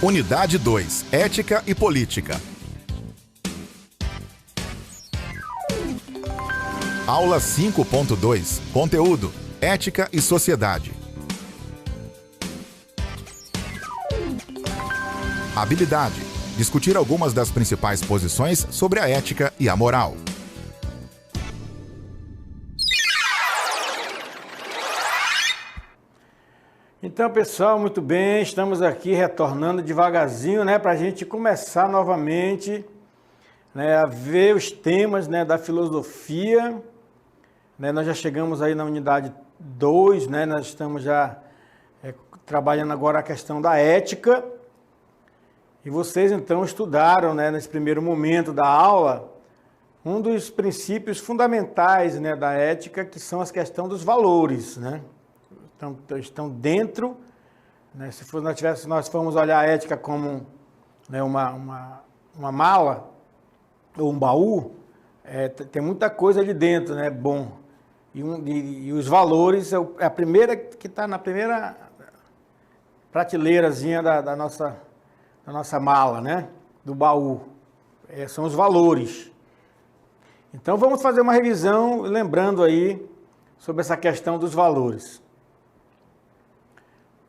Unidade 2, Ética e Política. Aula 5.2, Conteúdo, Ética e Sociedade. Habilidade, discutir algumas das principais posições sobre a ética e a moral. Então, pessoal, muito bem, estamos aqui retornando devagarzinho, para a gente começar novamente, a ver os temas, da filosofia. Nós já chegamos aí na unidade 2, nós estamos já trabalhando agora a questão da ética. E vocês, então, estudaram, nesse primeiro momento da aula, um dos princípios fundamentais, da ética, que são as questões dos valores, estão dentro, se nós formos olhar a ética como uma mala ou um baú, tem muita coisa ali dentro, bom. E os valores é a primeira que está na primeira prateleirazinha da nossa mala, do baú. São os valores. Então vamos fazer uma revisão, lembrando aí sobre essa questão dos valores.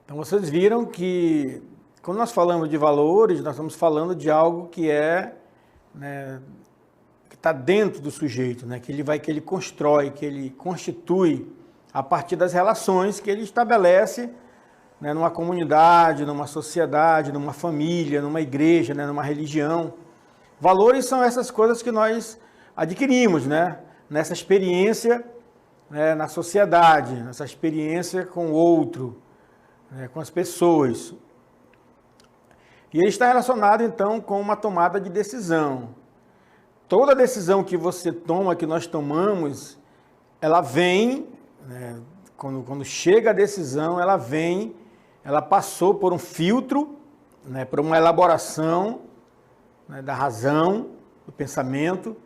Então vocês viram que quando nós falamos de valores, nós estamos falando de algo que que está dentro do sujeito, que ele constrói, que ele constitui a partir das relações que ele estabelece, numa comunidade, numa sociedade, numa família, numa igreja, numa religião. Valores são essas coisas que nós adquirimos, nessa experiência, na sociedade, nessa experiência com o outro, com as pessoas. E ele está relacionado, então, com uma tomada de decisão. Toda decisão que você toma, que nós tomamos, ela vem, quando chega a decisão, ela passou por um filtro, por uma elaboração da razão, do pensamento,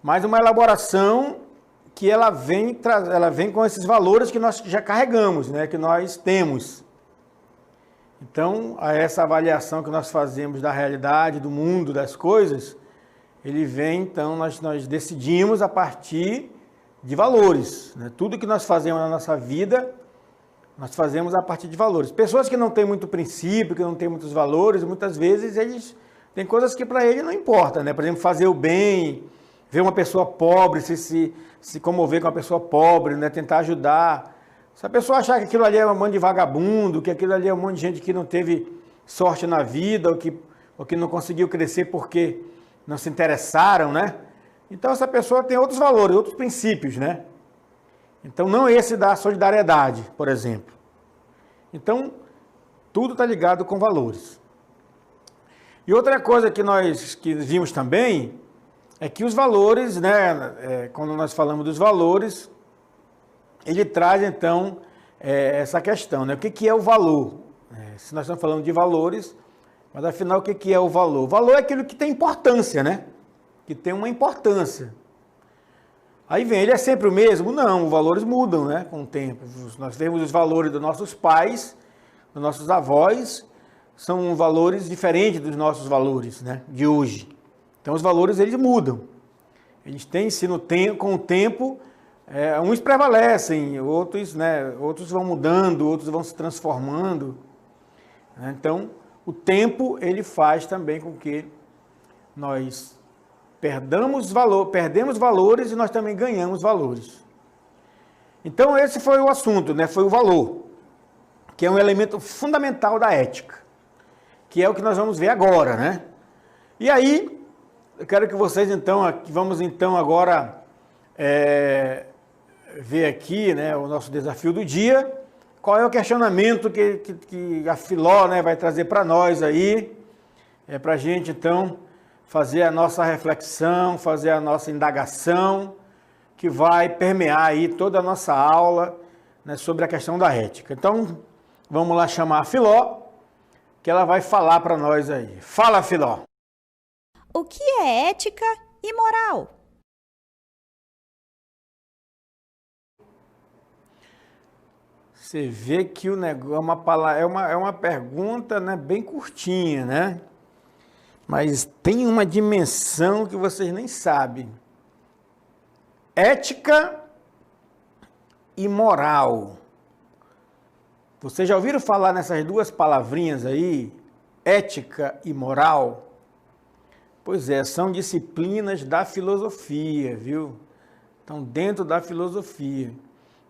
mas uma elaboração que ela vem com esses valores que nós já carregamos, que nós temos. Então, essa avaliação que nós fazemos da realidade, do mundo, das coisas, ele vem, então, nós decidimos a partir de valores. Tudo que nós fazemos na nossa vida, nós fazemos a partir de valores. Pessoas que não têm muito princípio, que não têm muitos valores, muitas vezes eles têm coisas que para ele não importa, Por exemplo, fazer o bem, ver uma pessoa pobre, se comover com uma pessoa pobre, tentar ajudar. Se a pessoa achar que aquilo ali é um monte de vagabundo, que aquilo ali é um monte de gente que não teve sorte na vida, ou que não conseguiu crescer porque não se interessaram, Então essa pessoa tem outros valores, outros princípios, Então não esse da solidariedade, por exemplo. Então, tudo está ligado com valores. E outra coisa que nós vimos também é que os valores, quando nós falamos dos valores, ele traz, então, essa questão, O que é o valor? Se nós estamos falando de valores, mas afinal, o que é o valor? O valor é aquilo que tem importância, Que tem uma importância. Aí vem, ele é sempre o mesmo? Não, os valores mudam, com o tempo. Nós vemos os valores dos nossos pais, dos nossos avós, são valores diferentes dos nossos valores, de hoje. Então, os valores, eles mudam. Eles têm, com o tempo, uns prevalecem, outros vão mudando, outros vão se transformando. Então, o tempo, ele faz também com que nós perdemos valores e nós também ganhamos valores. Então, esse foi o assunto, foi o valor, que é um elemento fundamental da ética, que é o que nós vamos ver agora, E aí, eu quero que vocês, então, vamos então agora ver aqui, o nosso desafio do dia. Qual é o questionamento que a Filó, vai trazer para nós aí, para a gente, então, fazer a nossa reflexão, fazer a nossa indagação, que vai permear aí toda a nossa aula, sobre a questão da ética. Então, vamos lá chamar a Filó, que ela vai falar para nós aí. Fala, Filó! O que é ética e moral? Você vê que o negócio é uma pergunta, né, bem curtinha, né? Mas tem uma dimensão que vocês nem sabem. Ética e moral. Vocês já ouviram falar nessas duas palavrinhas aí? Ética e moral? Pois é, são disciplinas da filosofia, viu? Estão dentro da filosofia.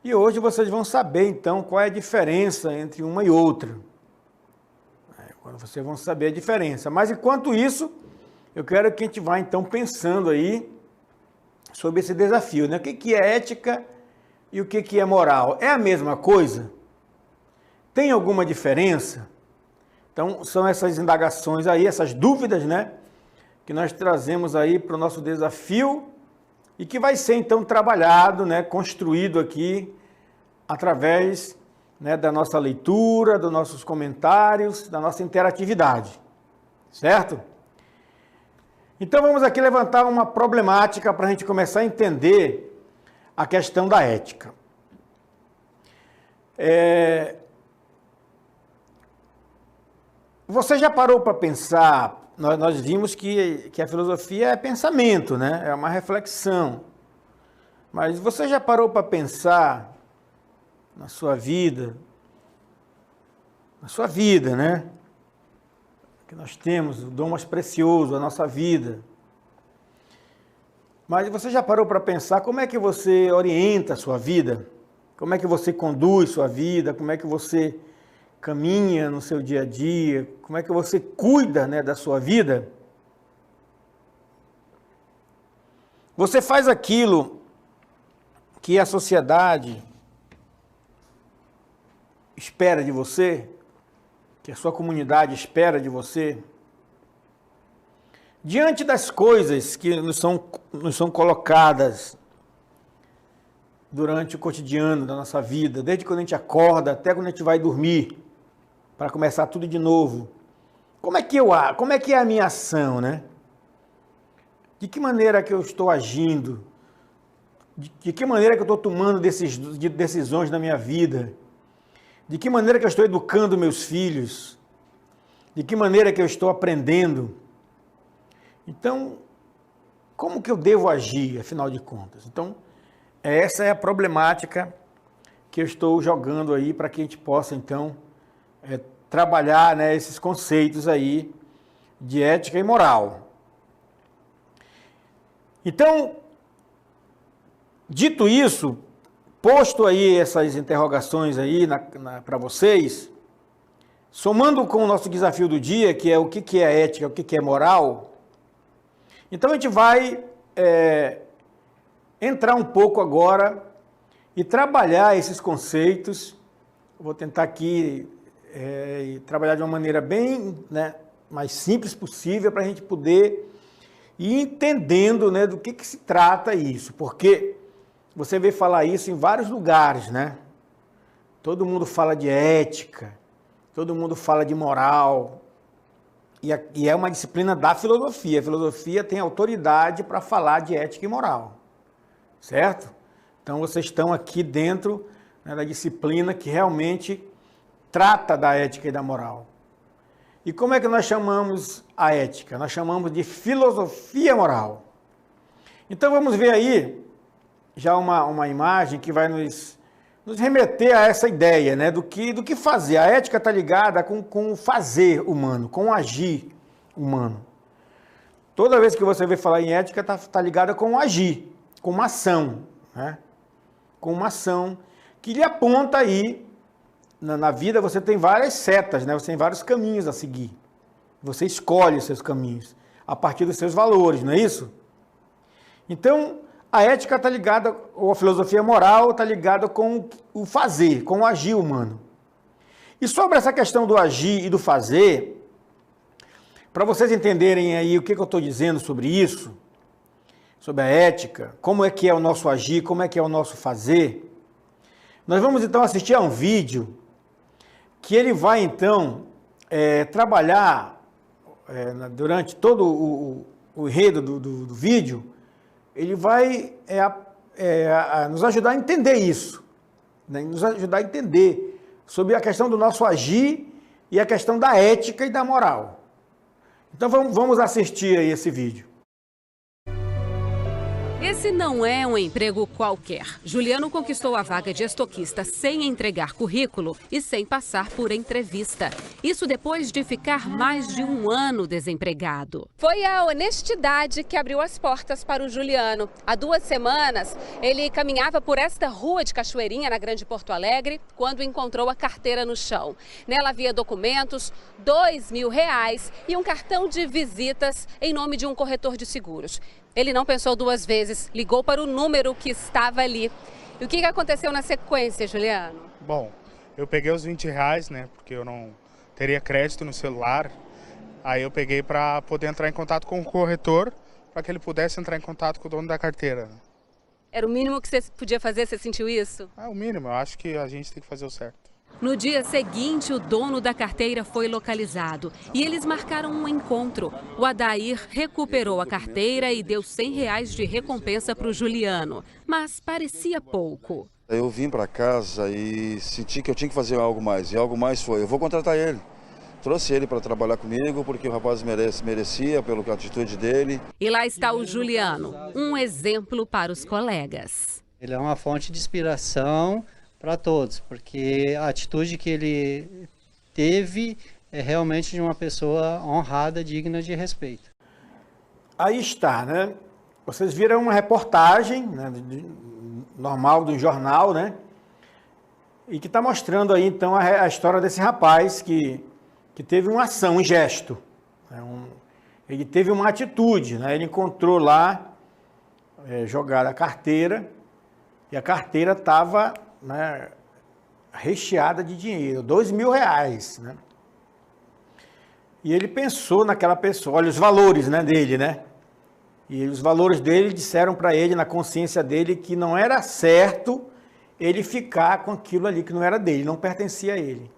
E hoje vocês vão saber, então, qual é a diferença entre uma e outra. Quando vocês vão saber a diferença. Mas, enquanto isso, eu quero que a gente vá, então, pensando aí sobre esse desafio, né? O que é ética e o que é moral? É a mesma coisa? Tem alguma diferença? Então, são essas indagações aí, essas dúvidas, né? Que nós trazemos aí para o nosso desafio e que vai ser, então, trabalhado, né? Construído aqui através, né, da nossa leitura, dos nossos comentários, da nossa interatividade, certo? Então vamos aqui levantar uma problemática para a gente começar a entender a questão da ética. Você já parou para pensar, nós vimos que a filosofia é pensamento, né? É uma reflexão, mas você já parou para pensar na sua vida, né? Que nós temos o dom mais precioso, a nossa vida. Mas você já parou para pensar como é que você orienta a sua vida? Como é que você conduz sua vida? Como é que você caminha no seu dia a dia? Como é que você cuida, né, da sua vida? Você faz aquilo que a sociedade espera de você, que a sua comunidade espera de você? Diante das coisas que nos são colocadas durante o cotidiano da nossa vida, desde quando a gente acorda até quando a gente vai dormir, para começar tudo de novo, como é que é a minha ação, né? De que maneira que eu estou agindo? De que maneira que eu estou tomando decisões na minha vida? De que maneira que eu estou educando meus filhos? De que maneira que eu estou aprendendo? Então, como que eu devo agir, afinal de contas? Então, essa é a problemática que eu estou jogando aí para que a gente possa, então, trabalhar, né, esses conceitos aí de ética e moral. Então, dito isso, posto aí essas interrogações aí para vocês, somando com o nosso desafio do dia, que é o que é ética, o que é moral, então a gente vai entrar um pouco agora e trabalhar esses conceitos. Eu vou tentar aqui trabalhar de uma maneira bem, né, mais simples possível para a gente poder ir entendendo, né, do que se trata isso, porque você vê falar isso em vários lugares, né? Todo mundo fala de ética, todo mundo fala de moral, e é uma disciplina da filosofia. A filosofia tem autoridade para falar de ética e moral, certo? Então vocês estão aqui dentro, né, da disciplina que realmente trata da ética e da moral. E como é que nós chamamos a ética? Nós chamamos de filosofia moral. Então vamos ver aí já uma imagem que vai nos remeter a essa ideia, né, do que fazer. A ética está ligada com o fazer humano, com o agir humano. Toda vez que você vê falar em ética, está ligada com o agir, com uma ação, né? Com uma ação que lhe aponta aí, na vida você tem várias setas, né? Você tem vários caminhos a seguir. Você escolhe os seus caminhos a partir dos seus valores, não é isso? Então, a ética está ligada, ou a filosofia moral está ligada com o fazer, com o agir humano. E sobre essa questão do agir e do fazer, para vocês entenderem aí o que eu estou dizendo sobre isso, sobre a ética, como é que é o nosso agir, como é que é o nosso fazer, nós vamos então assistir a um vídeo que ele vai então trabalhar durante todo o enredo do vídeo. Ele vai nos ajudar a entender isso, né? Nos ajudar a entender sobre a questão do nosso agir e a questão da ética e da moral. Então vamos assistir aí esse vídeo. Esse não é um emprego qualquer. Juliano conquistou a vaga de estoquista sem entregar currículo e sem passar por entrevista. Isso depois de ficar mais de um ano desempregado. Foi a honestidade que abriu as portas para o Juliano. Há 2 semanas, ele caminhava por esta rua de Cachoeirinha, na Grande Porto Alegre, quando encontrou a carteira no chão. Nela havia documentos, R$2.000 e um cartão de visitas em nome de um corretor de seguros. Ele não pensou 2 vezes, ligou para o número que estava ali. E o que aconteceu na sequência, Juliano? Bom, eu peguei os R$20, né, porque eu não teria crédito no celular. Aí eu peguei para poder entrar em contato com o corretor, para que ele pudesse entrar em contato com o dono da carteira. Era o mínimo que você podia fazer? Você sentiu isso? É o mínimo, eu acho que a gente tem que fazer o certo. No dia seguinte, o dono da carteira foi localizado e eles marcaram um encontro. O Adair recuperou a carteira e deu R$100 de recompensa para o Juliano, mas parecia pouco. Eu vim para casa e senti que eu tinha que fazer algo mais, e algo mais foi, eu vou contratar ele. Trouxe ele para trabalhar comigo, porque o rapaz merecia, pela atitude dele. E lá está o Juliano, um exemplo para os colegas. Ele é uma fonte de inspiração para todos, porque a atitude que ele teve é realmente de uma pessoa honrada, digna de respeito. Aí está, né? Vocês viram uma reportagem, né, normal do jornal, né? E que está mostrando aí, então, a história desse rapaz que teve uma ação, um gesto. Né? Ele teve uma atitude, né? Ele encontrou lá, jogada a carteira, e a carteira estava, né, recheada de dinheiro, R$2.000, né? E ele pensou naquela pessoa, olha os valores, né, dele, né? E os valores dele disseram para ele, na consciência dele, que não era certo ele ficar com aquilo ali que não era dele, não pertencia a ele.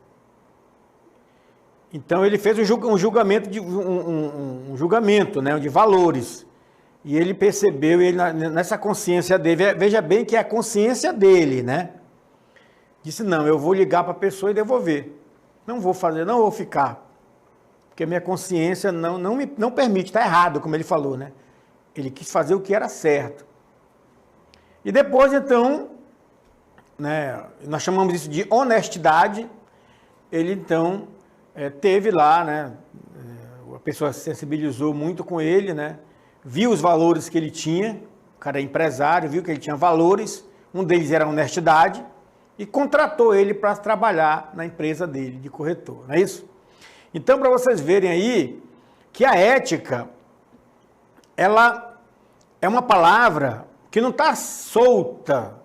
Então ele fez um julgamento, um julgamento, né, de valores. E ele percebeu, ele, nessa consciência dele, veja bem que é a consciência dele, né? Disse, não, eu vou ligar para a pessoa e devolver. Não vou fazer, não vou ficar. Porque a minha consciência não permite, está errado, como ele falou, né? Ele quis fazer o que era certo. E depois, então, né, nós chamamos isso de honestidade. Ele, então, teve lá, né? A pessoa se sensibilizou muito com ele, né? Viu os valores que ele tinha, o cara é empresário, viu que ele tinha valores, um deles era a honestidade, e contratou ele para trabalhar na empresa dele, de corretor, não é isso? Então, para vocês verem aí, que a ética, ela é uma palavra que não está solta,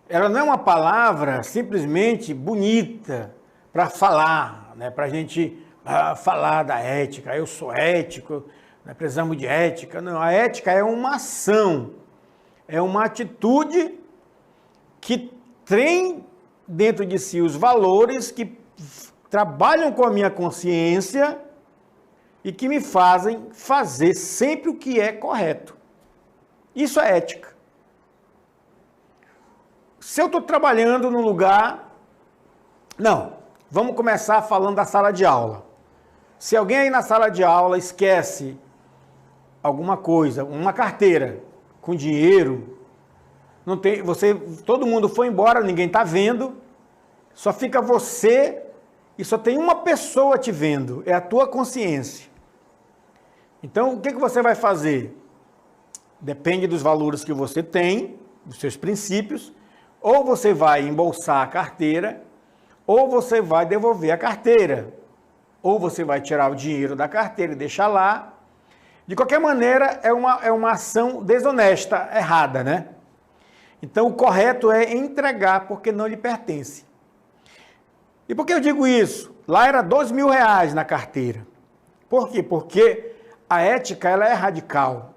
ela não é uma palavra simplesmente bonita para falar, né? Para a gente falar da ética, eu sou ético, nós precisamos de ética. Não, a ética é uma ação, é uma atitude que tem dentro de si os valores que trabalham com a minha consciência e que me fazem fazer sempre o que é correto. Isso é ética. Se eu estou trabalhando num lugar... Não, vamos começar falando da sala de aula. Se alguém aí na sala de aula esquece alguma coisa, uma carteira com dinheiro, não tem, todo mundo foi embora, ninguém está vendo, só fica você e só tem uma pessoa te vendo, é a tua consciência. Então, o que você vai fazer? Depende dos valores que você tem, dos seus princípios, ou você vai embolsar a carteira, ou você vai devolver a carteira, ou você vai tirar o dinheiro da carteira e deixar lá. De qualquer maneira, é uma ação desonesta, errada, né? Então, o correto é entregar, porque não lhe pertence. E por que eu digo isso? Lá era R$2.000 na carteira. Por quê? Porque a ética, ela é radical.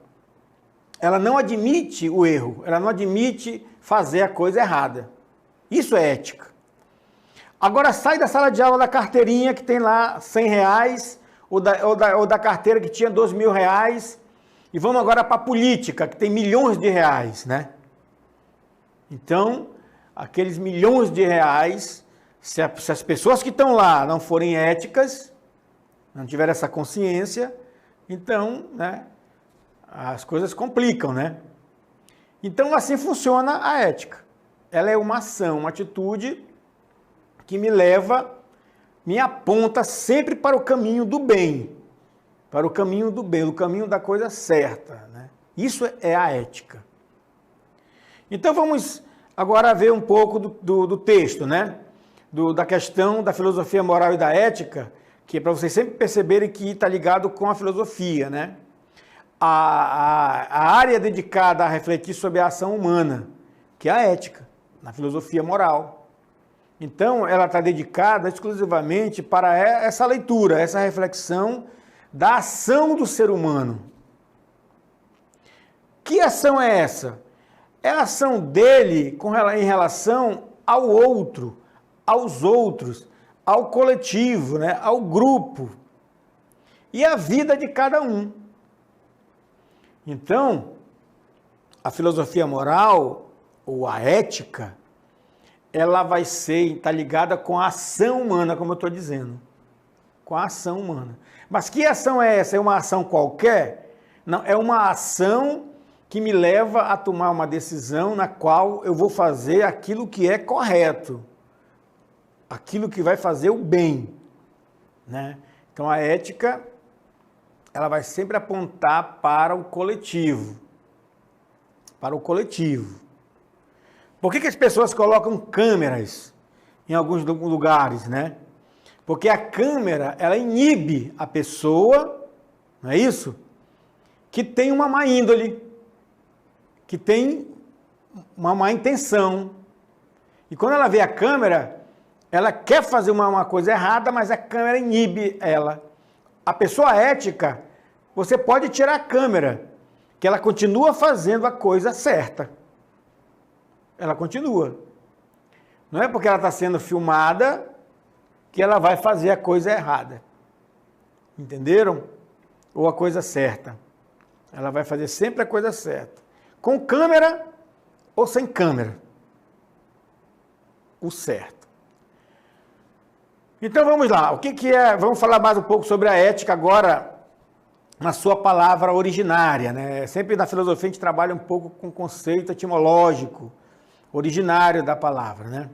Ela não admite o erro, ela não admite fazer a coisa errada. Isso é ética. Agora sai da sala de aula da carteirinha que tem lá R$100, ou da carteira que tinha R$2.000, e vamos agora para a política, que tem milhões de reais, né? Então, aqueles milhões de reais, Se as pessoas que estão lá não forem éticas, não tiverem essa consciência, então, né, as coisas complicam, né? Então, assim funciona a ética. Ela é uma ação, uma atitude que me leva, me aponta sempre para o caminho do bem. Para o caminho do bem, o caminho da coisa certa, né? Isso é a ética. Então, vamos agora ver um pouco do texto, né? Da questão da filosofia moral e da ética, que é para vocês sempre perceberem que está ligado com a filosofia, né? A área dedicada a refletir sobre a ação humana, que é a ética, na filosofia moral. Então, ela está dedicada exclusivamente para essa leitura, essa reflexão da ação do ser humano. Que ação é essa? É a ação dele em relação ao outro, aos outros, ao coletivo, né? Ao grupo e à vida de cada um. Então, a filosofia moral, ou a ética, ela vai estar ligada com a ação humana, como eu estou dizendo. Com a ação humana. Mas que ação é essa? É uma ação qualquer? Não, é uma ação que me leva a tomar uma decisão na qual eu vou fazer aquilo que é correto. Aquilo que vai fazer o bem, né? Então, a ética, ela vai sempre apontar para o coletivo. Para o coletivo. Por que as pessoas colocam câmeras em alguns lugares, né? Porque a câmera, ela inibe a pessoa, não é isso? Que tem uma má índole, que tem uma má intenção. E quando ela vê a câmera, ela quer fazer uma coisa errada, mas a câmera inibe ela. A pessoa ética, você pode tirar a câmera, que ela continua fazendo a coisa certa. Ela continua. Não é porque ela está sendo filmada que ela vai fazer a coisa errada. Entenderam? Ou a coisa certa. Ela vai fazer sempre a coisa certa. Com câmera ou sem câmera. O certo. Então vamos lá. O que é? Vamos falar mais um pouco sobre a ética agora, na sua palavra originária, né? Sempre na filosofia a gente trabalha um pouco com o conceito etimológico, originário da palavra, né?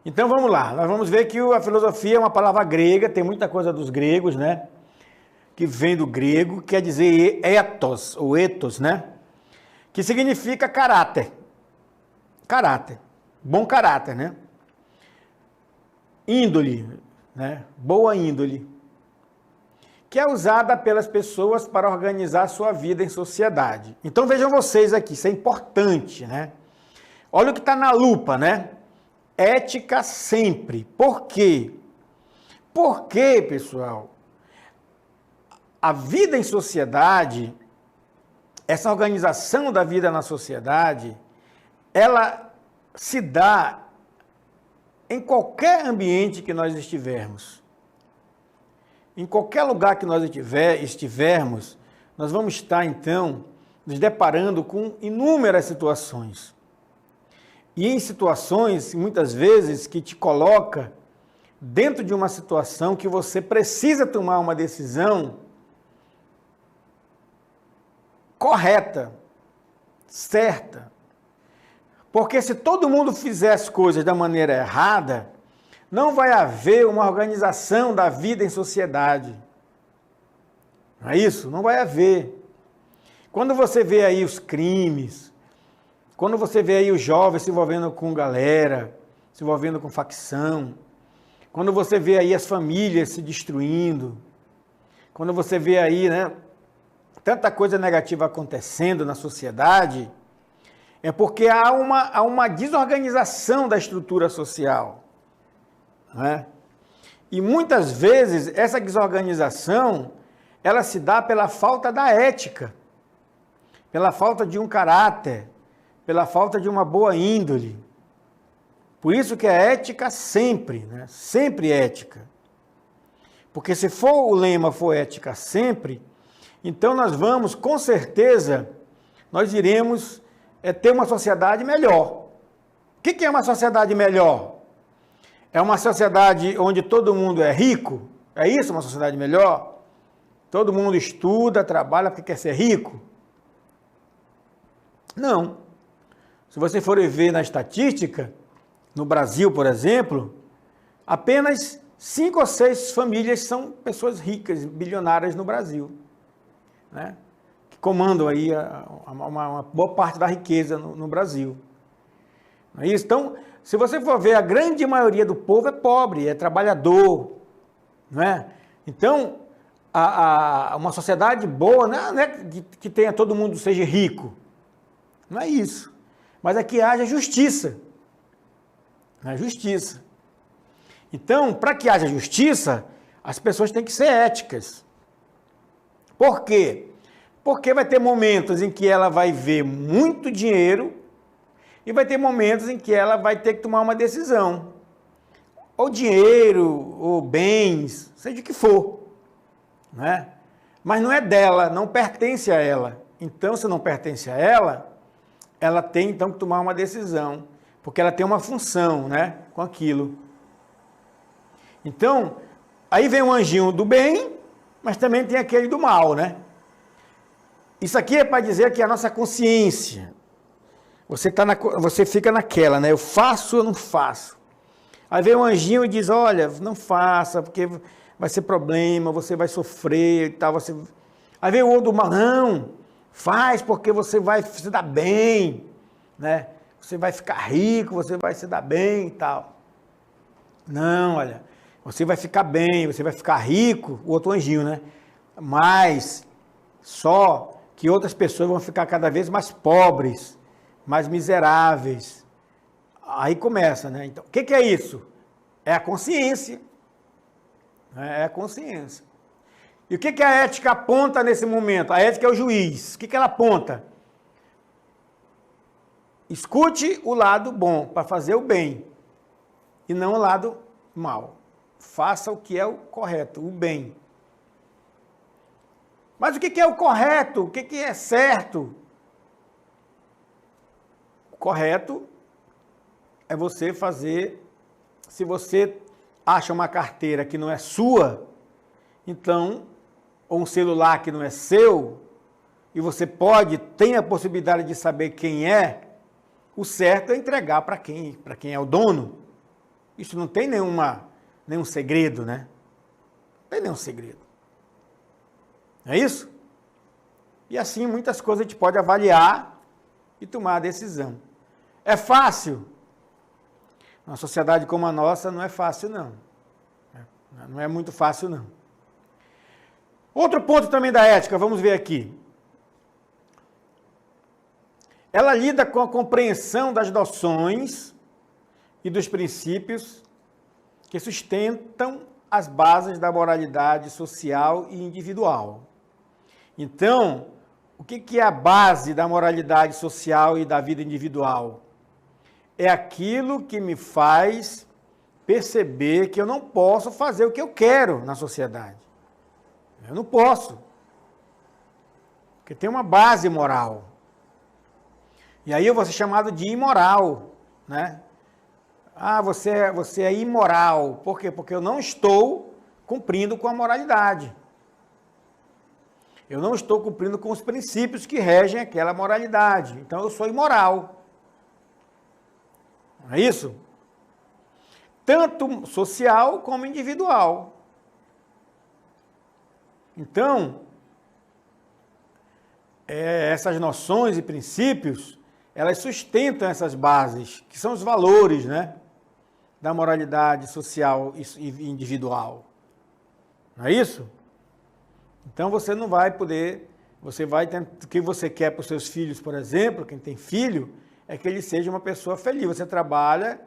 Então vamos lá, nós vamos ver que a filosofia é uma palavra grega, tem muita coisa dos gregos, né? Que vem do grego, quer dizer ethos, ou ethos, né? Que significa caráter. Caráter. Bom caráter, né? Índole, né? Boa índole. Que é usada pelas pessoas para organizar sua vida em sociedade. Então vejam vocês aqui, isso é importante, né? Olha o que está na lupa, né? Ética sempre. Por quê? Porque, pessoal, a vida em sociedade, essa organização da vida na sociedade, ela se dá em qualquer ambiente que nós estivermos. Em qualquer lugar que nós estivermos, nós vamos estar, então, nos deparando com inúmeras situações. E em situações, muitas vezes, que te coloca dentro de uma situação que você precisa tomar uma decisão correta, certa. Porque se todo mundo fizer as coisas da maneira errada, não vai haver uma organização da vida em sociedade. Não é isso? Não vai haver. Quando você vê aí os crimes, quando você vê aí os jovens se envolvendo com galera, se envolvendo com facção, quando você vê aí as famílias se destruindo, quando você vê aí, né, tanta coisa negativa acontecendo na sociedade, é porque há uma desorganização da estrutura social. Não é? E muitas vezes essa desorganização, ela se dá pela falta da ética, pela falta de um caráter, pela falta de uma boa índole. Por isso que a ética sempre, né? Sempre ética. Porque se o lema for ética sempre, então nós vamos, com certeza, nós iremos ter uma sociedade melhor. O que é uma sociedade melhor? É uma sociedade onde todo mundo é rico? É isso uma sociedade melhor? Todo mundo estuda, trabalha porque quer ser rico? Não. Se você for ver na estatística, no Brasil, por exemplo, apenas 5 ou 6 famílias são pessoas ricas, bilionárias no Brasil, né? Que comandam aí uma boa parte da riqueza no Brasil. Não é isso? Então, se você for ver, a grande maioria do povo é pobre, é trabalhador, não é? Então, uma sociedade boa não é que tenha todo mundo seja rico, não é isso, mas é que haja justiça, não é justiça. Então, para que haja justiça, as pessoas têm que ser éticas. Por quê? Porque vai ter momentos em que ela vai ver muito dinheiro e vai ter momentos em que ela vai ter que tomar uma decisão. Ou dinheiro, ou bens, seja o que for, né? Mas não é dela, não pertence a ela. Então, se não pertence a ela, ela tem então que tomar uma decisão, porque ela tem uma função, né, com aquilo. Então, aí vem o anjinho do bem, mas também tem aquele do mal, né? Isso aqui é para dizer que a nossa consciência, você fica naquela, né? Eu faço ou não faço? Aí vem o anjinho e diz, olha, não faça, porque vai ser problema, você vai sofrer e tal. Aí vem o outro do mal, não, faz porque você vai se dar bem, né? Você vai ficar rico, você vai se dar bem e tal. Não, olha, você vai ficar bem, você vai ficar rico, o outro anjinho, né? Mas só que outras pessoas vão ficar cada vez mais pobres, mais miseráveis. Aí começa, né? Então, o que é isso? É a consciência. É a consciência. E o que a ética aponta nesse momento? A ética é o juiz. O que ela aponta? Escute o lado bom, para fazer o bem, e não o lado mal. Faça o que é o correto, o bem. Mas o que é o correto? O que é certo? O correto é você fazer, se você acha uma carteira que não é sua, então, ou um celular que não é seu, e você tem a possibilidade de saber quem é, o certo é entregar para quem é o dono. Isso não tem nenhum segredo, né? Não tem nenhum segredo. É isso? E assim muitas coisas a gente pode avaliar e tomar a decisão. É fácil? Uma sociedade como a nossa não é fácil, não. Não é muito fácil, não. Outro ponto também da ética, vamos ver aqui. Ela lida com a compreensão das noções e dos princípios que sustentam as bases da moralidade social e individual. Então, o que é a base da moralidade social e da vida individual? É aquilo que me faz perceber que eu não posso fazer o que eu quero na sociedade. Eu não posso. Porque tem uma base moral. E aí eu vou ser chamado de imoral, né? Ah, você é imoral. Por quê? Porque eu não estou cumprindo com a moralidade. Eu não estou cumprindo com os princípios que regem aquela moralidade. Então eu sou imoral. Não é isso? Tanto social como individual. Então, essas noções e princípios, elas sustentam essas bases, que são os valores, né, da moralidade social e individual. Não é isso? Então você não vai poder, você vai ter, o que você quer para os seus filhos, por exemplo, quem tem filho, é que ele seja uma pessoa feliz. Você trabalha,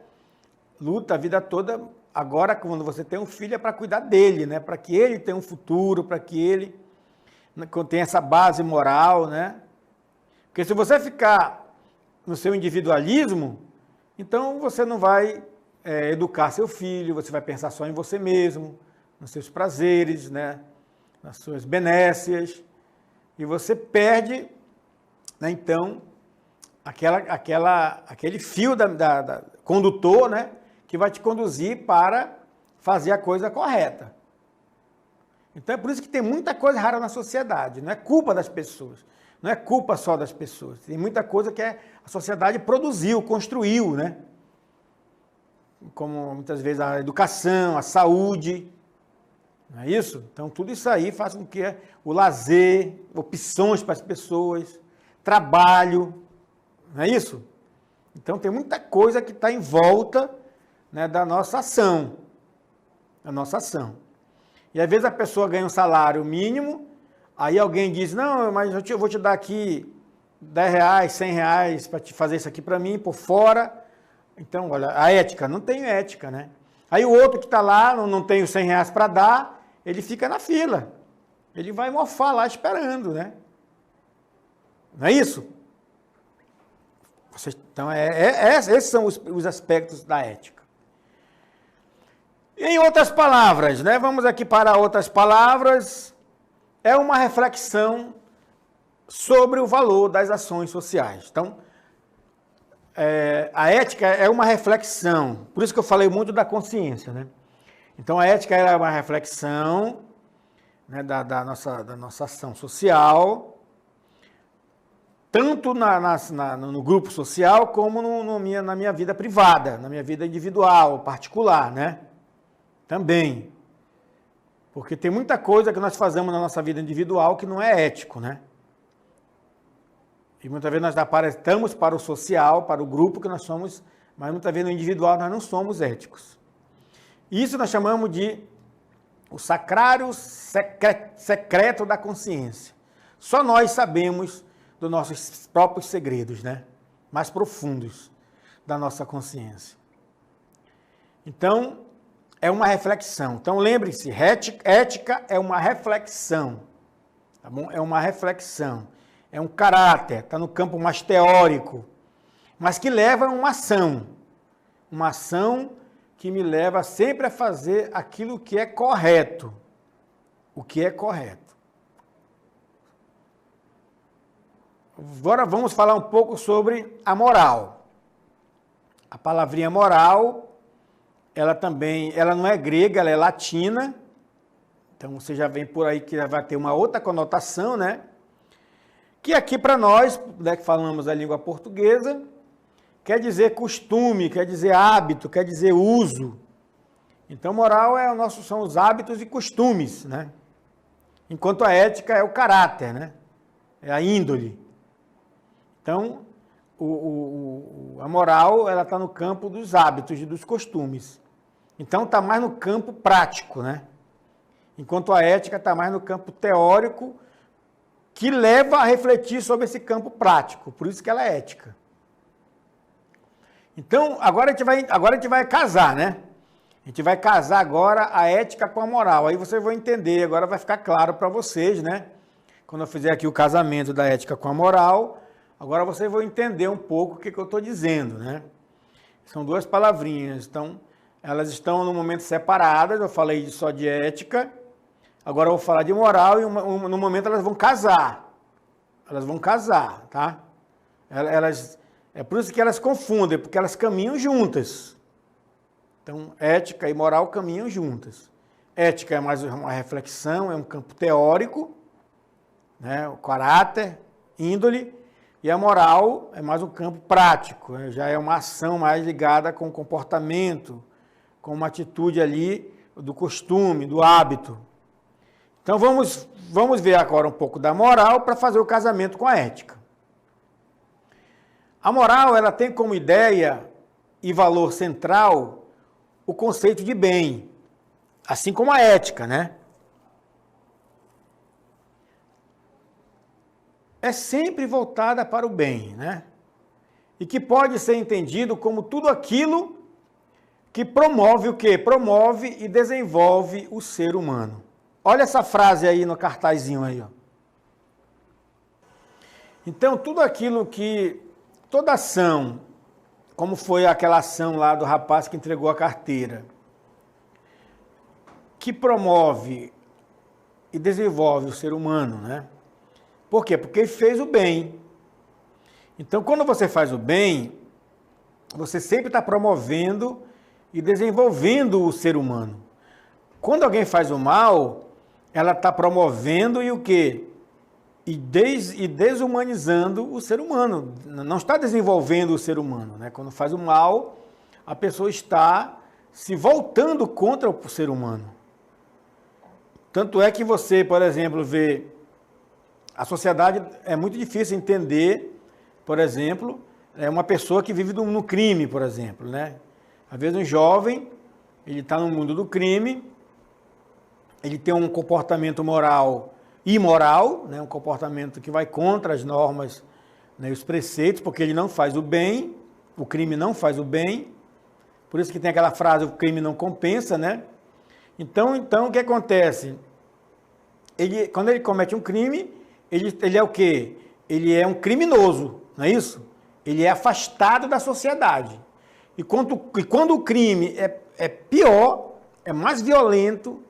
luta a vida toda, agora quando você tem um filho é para cuidar dele, né, para que ele tenha um futuro, para que ele tenha essa base moral, né? Porque se você ficar no seu individualismo, então você não vai educar seu filho, você vai pensar só em você mesmo, nos seus prazeres, né, nas suas benécias, e você perde, né, então, aquele fio condutor, né, que vai te conduzir para fazer a coisa correta. Então é por isso que tem muita coisa errada na sociedade. Não é culpa das pessoas. Não é culpa só das pessoas. Tem muita coisa que a sociedade produziu, construiu, né? Como muitas vezes a educação, a saúde. Não é isso? Então tudo isso aí faz com que o lazer, opções para as pessoas, trabalho. Não é isso? Então tem muita coisa que está em volta, né, da nossa ação. Da nossa ação. E às vezes a pessoa ganha um salário mínimo, aí alguém diz, não, mas eu vou te dar aqui R$10, R$100 para te fazer isso aqui para mim, por fora. Então, olha, a ética, não tem ética, né? Aí o outro que está lá, não tem os R$100 para dar, ele fica na fila. Ele vai morfar lá esperando, né? Não é isso? Então, esses são os aspectos da ética. Em outras palavras, né? Vamos aqui para outras palavras. É uma reflexão sobre o valor das ações sociais. Então, a ética é uma reflexão. Por isso que eu falei muito da consciência, né? Então, a ética é uma reflexão, né, da nossa ação social, tanto no grupo social como na minha vida privada, na minha vida individual, particular, né? Também. Porque tem muita coisa que nós fazemos na nossa vida individual que não é ético, né? E muitas vezes nós aparentamos para o social, para o grupo que nós somos, mas muitas vezes no individual nós não somos éticos. Isso nós chamamos de o sacrário secreto da consciência. Só nós sabemos dos nossos próprios segredos, né? Mais profundos da nossa consciência. Então, é uma reflexão. Então, lembre-se, ética é uma reflexão. Tá bom? É uma reflexão. É um caráter, está no campo mais teórico, mas que leva a uma ação. Uma ação que me leva sempre a fazer aquilo que é correto. O que é correto. Agora vamos falar um pouco sobre a moral. A palavrinha moral, ela não é grega, ela é latina. Então você já vem por aí que vai ter uma outra conotação, né? Que aqui para nós, né, que falamos a língua portuguesa, quer dizer costume, quer dizer hábito, quer dizer uso. Então moral são os hábitos e costumes, né? Enquanto a ética é o caráter, né? É a índole. Então, a moral, ela está no campo dos hábitos e dos costumes. Então, está mais no campo prático, né? Enquanto a ética está mais no campo teórico, que leva a refletir sobre esse campo prático. Por isso que ela é ética. Então, agora a gente vai casar, né? A gente vai casar agora a ética com a moral. Aí vocês vão entender, agora vai ficar claro para vocês, né? Quando eu fizer aqui o casamento da ética com a moral, agora vocês vão entender um pouco o que eu estou dizendo, né? São duas palavrinhas, então elas estão no momento separadas, eu falei só de ética, agora eu vou falar de moral e no momento elas vão casar. Elas vão casar, tá? É por isso que elas confundem, porque elas caminham juntas. Então, ética e moral caminham juntas. Ética é mais uma reflexão, é um campo teórico, né? O caráter, índole. E a moral é mais um campo prático, né? Já é uma ação mais ligada com o comportamento, com uma atitude ali do costume, do hábito. Então vamos ver agora um pouco da moral para fazer o casamento com a ética. A moral, ela tem como ideia e valor central o conceito de bem, assim como a ética, né? É sempre voltada para o bem, né? E que pode ser entendido como tudo aquilo que promove o quê? Promove e desenvolve o ser humano. Olha essa frase aí no cartazinho aí, ó. Então, tudo aquilo que, toda ação, como foi aquela ação lá do rapaz que entregou a carteira, que promove e desenvolve o ser humano, né? Por quê? Porque ele fez o bem. Então, quando você faz o bem, você sempre está promovendo e desenvolvendo o ser humano. Quando alguém faz o mal, ela está promovendo e o quê? E desumanizando o ser humano. Não está desenvolvendo o ser humano, né? Quando faz o mal, a pessoa está se voltando contra o ser humano. Tanto é que você, por exemplo, vê... A sociedade é muito difícil entender, por exemplo, uma pessoa que vive no crime, por exemplo, né? Às vezes um jovem, ele está no mundo do crime, ele tem um comportamento moral imoral, né? Um comportamento que vai contra as normas, né? Os preceitos, porque ele não faz o bem, o crime não faz o bem, por isso que tem aquela frase, o crime não compensa, né? Então o que acontece? Quando ele comete um crime, ele é o quê? Ele é um criminoso, não é isso? Ele é afastado da sociedade. E quando o crime é pior, é mais violento,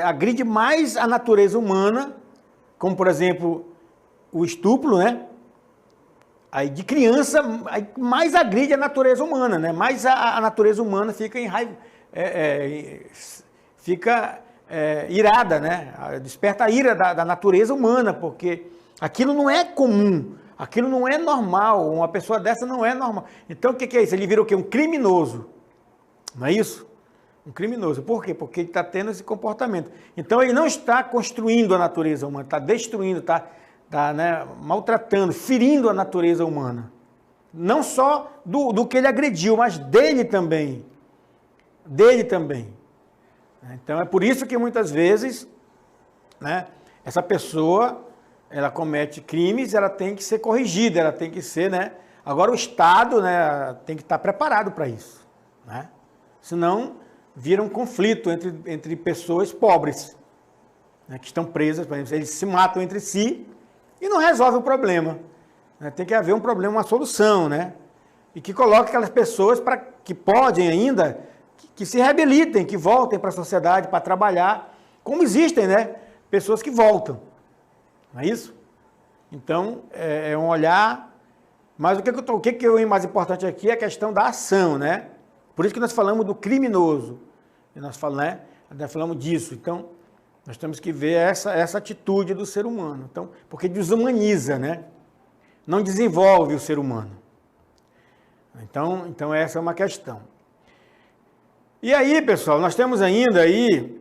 agride mais a natureza humana, como, por exemplo, o estupro, né? Aí de criança, mais agride a natureza humana, né? Mais a natureza humana fica em raiva, irada, né? Desperta a ira da natureza humana, porque aquilo não é comum, aquilo não é normal, uma pessoa dessa não é normal. Então o que é isso? Ele vira o quê? Um criminoso, não é isso? Um criminoso. Por quê? Porque ele está tendo esse comportamento. Então ele não está construindo a natureza humana, está destruindo, está né, maltratando, ferindo a natureza humana. Não só do que ele agrediu, mas dele também. Dele também. Então é por isso que muitas vezes, né, essa pessoa, ela comete crimes, ela tem que ser corrigida, ela tem que ser, né? Agora o Estado, né, tem que estar preparado para isso, né? Senão vira um conflito entre pessoas pobres, né, que estão presas, por exemplo, eles se matam entre si e não resolve o problema, né? Tem que haver um problema, uma solução, né? E que coloque aquelas pessoas que podem ainda, que se reabilitem, que voltem para a sociedade para trabalhar, como existem, né? Pessoas que voltam, não é isso? Então, é um olhar, mas o que é o mais importante aqui é a questão da ação, né? Por isso que nós falamos do criminoso, e nós falamos disso. Então, nós temos que ver essa atitude do ser humano, então, porque desumaniza, né? Não desenvolve o ser humano. Então essa é uma questão. E aí, pessoal, nós temos ainda aí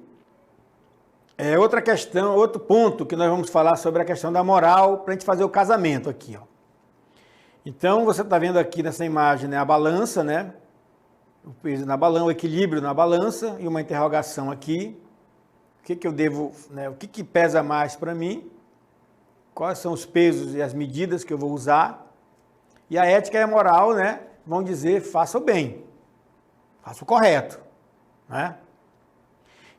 outra questão, outro ponto que nós vamos falar sobre a questão da moral para a gente fazer o casamento aqui, ó. Então, você está vendo aqui nessa imagem, né, a balança, né? O peso na balança, o equilíbrio na balança e uma interrogação aqui. O que eu devo, né? O que pesa mais para mim? Quais são os pesos e as medidas que eu vou usar? E a ética e a moral, né, vão dizer, faça o bem, faça o correto, né?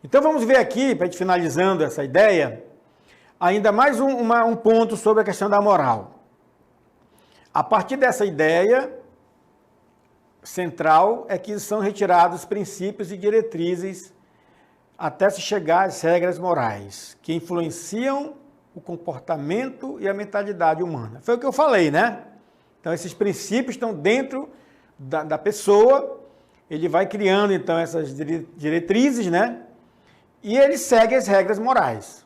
Então vamos ver aqui, para a gente finalizando essa ideia, ainda mais um ponto sobre a questão da moral. A partir dessa ideia central é que são retirados princípios e diretrizes até se chegar às regras morais, que influenciam o comportamento e a mentalidade humana. Foi o que eu falei, né? Então esses princípios estão dentro da pessoa, ele vai criando então essas diretrizes, né? E ele segue as regras morais.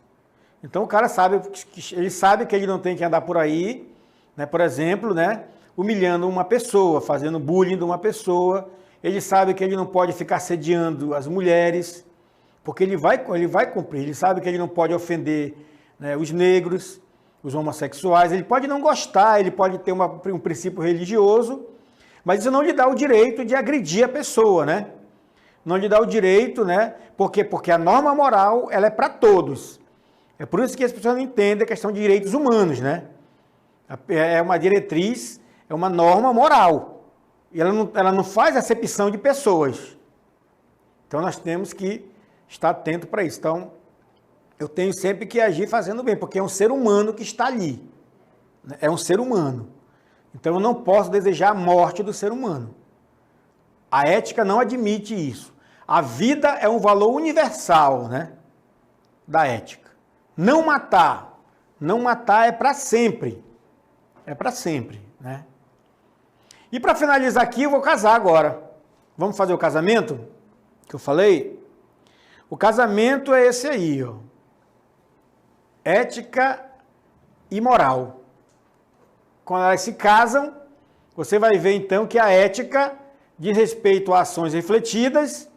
Então o cara sabe que ele não tem que andar por aí, né, por exemplo, né, humilhando uma pessoa, fazendo bullying de uma pessoa. Ele sabe que ele não pode ficar assediando as mulheres, porque ele vai cumprir. Ele sabe que ele não pode ofender, né, os negros, os homossexuais. Ele pode não gostar, ele pode ter um princípio religioso, mas isso não lhe dá o direito de agredir a pessoa, né? Não lhe dá o direito, né? Por quê? Porque a norma moral, ela é para todos. É por isso que as pessoas não entendem a questão de direitos humanos, né? É uma diretriz, é uma norma moral. E ela não faz acepção de pessoas. Então nós temos que estar atento para isso. Então, eu tenho sempre que agir fazendo bem, porque é um ser humano que está ali. É um ser humano. Então eu não posso desejar a morte do ser humano. A ética não admite isso. A vida é um valor universal, né, da ética. Não matar é para sempre. É para sempre, né? E para finalizar aqui, eu vou casar agora. Vamos fazer o casamento? Que eu falei? O casamento é esse aí, ó. Ética e moral. Quando elas se casam, você vai ver então que a ética diz respeito a ações refletidas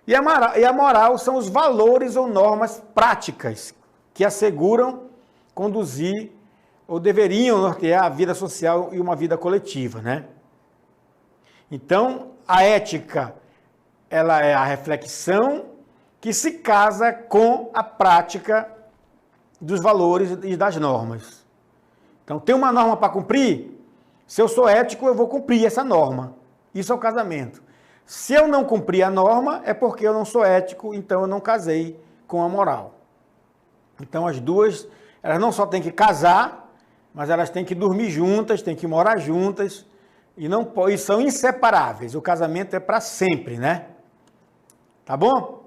e a moral são os valores ou normas práticas que asseguram conduzir ou deveriam nortear a vida social e uma vida coletiva, né? Então, a ética, ela é a reflexão que se casa com a prática dos valores e das normas. Então, tem uma norma para cumprir? Se eu sou ético, eu vou cumprir essa norma. Isso é o casamento. Se eu não cumprir a norma, é porque eu não sou ético, então eu não casei com a moral. Então, as duas, elas não só têm que casar, mas elas têm que dormir juntas, têm que morar juntas, e são inseparáveis. O casamento é para sempre, né? Tá bom?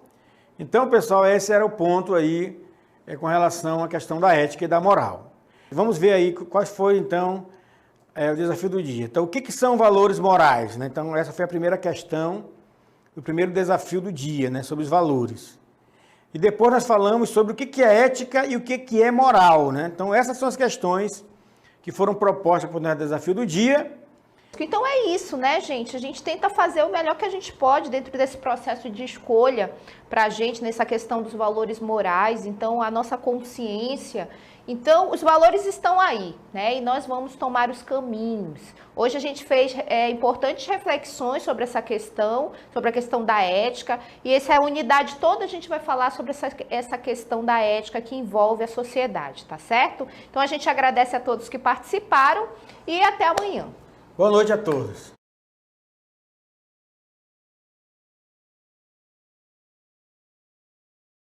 Então, pessoal, esse era o ponto aí com relação à questão da ética e da moral. Vamos ver aí quais foi, então, o desafio do dia. Então, o que são valores morais, né? Então, essa foi a primeira questão, o primeiro desafio do dia, né? Sobre os valores. E depois nós falamos sobre o que é ética e o que é moral, né? Então, essas são as questões que foram propostas para o desafio do dia. Então é isso, né, gente? A gente tenta fazer o melhor que a gente pode dentro desse processo de escolha para a gente, nessa questão dos valores morais, então a nossa consciência. Então, os valores estão aí, né? E nós vamos tomar os caminhos. Hoje a gente fez importantes reflexões sobre essa questão, sobre a questão da ética, e essa unidade toda a gente vai falar sobre essa questão da ética que envolve a sociedade, tá certo? Então a gente agradece a todos que participaram e até amanhã. Boa noite a todos.